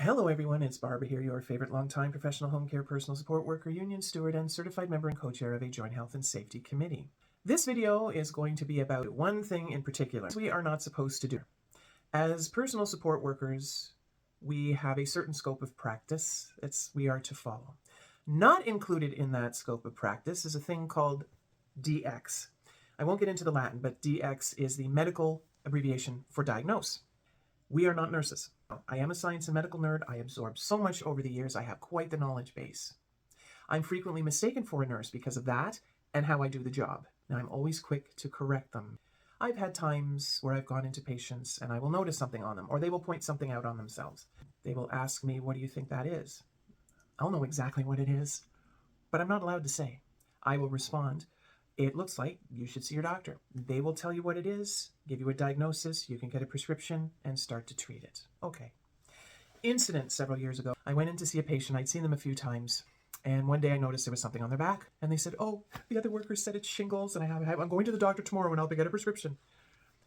Hello everyone, it's Barbara here, your favorite longtime professional home care personal support worker, union steward, and certified member and co-chair of a joint health and safety committee. This video is going to be about one thing in particular we are not supposed to do. As personal support workers, we have a certain scope of practice that we are to follow. Not included in that scope of practice is a thing called DX. I won't get into the Latin, but DX is the medical abbreviation for diagnose. We are not nurses. I am a science and medical nerd. I absorbed so much over the years. I have quite the knowledge base. I'm frequently mistaken for a nurse because of that and how I do the job. And I'm always quick to correct them. I've had times where I've gone into patients and I will notice something on them, or they will point something out on themselves. They will ask me, "What do you think that is?" I'll know exactly what it is, but I'm not allowed to say. I will respond, "It looks like you should see your doctor." They will tell you what it is, give you a diagnosis, you can get a prescription, and start to treat it. Okay. Incident several years ago. I went in to see a patient. I'd seen them a few times, and one day I noticed there was something on their back, and they said, "Oh, the other worker said it's shingles, and I'm going to the doctor tomorrow and I'll get a prescription."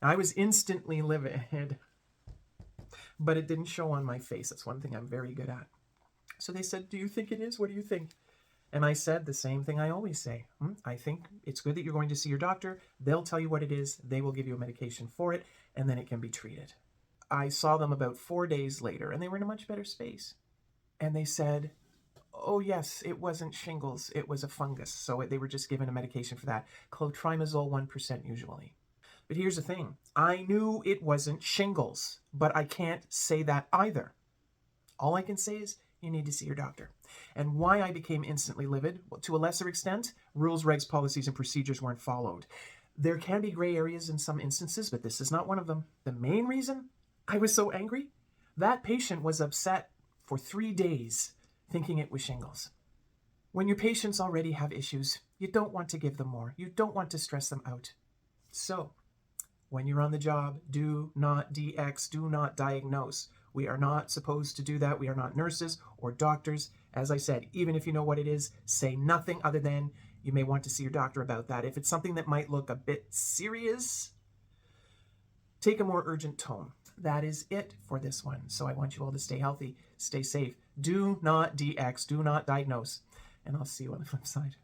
I was instantly livid, but it didn't show on my face. That's one thing I'm very good at. So they said, "Do you think it is? What do you think?" And I said the same thing I always say. I think it's good that you're going to see your doctor. They'll tell you what it is. They will give you a medication for it, and then it can be treated. I saw them about 4 days later, and they were in a much better space. And they said, "Oh, yes, it wasn't shingles. It was a fungus." So they were just given a medication for that. Clotrimazole 1% usually. But here's the thing. I knew it wasn't shingles, but I can't say that either. All I can say is, you need to see your doctor. And why I became instantly livid, well, to a lesser extent, rules, regs, policies, and procedures weren't followed. There can be gray areas in some instances, but this is not one of them. The main reason I was so angry, that patient was upset for 3 days thinking it was shingles. When your patients already have issues, you don't want to give them more. You don't want to stress them out. So, when you're on the job, do not DX, do not diagnose. We are not supposed to do that. We are not nurses or doctors. As I said, even if you know what it is, say nothing other than you may want to see your doctor about that. If it's something that might look a bit serious, take a more urgent tone. That is it for this one. So I want you all to stay healthy, stay safe. Do not DX, do not diagnose. And I'll see you on the flip side.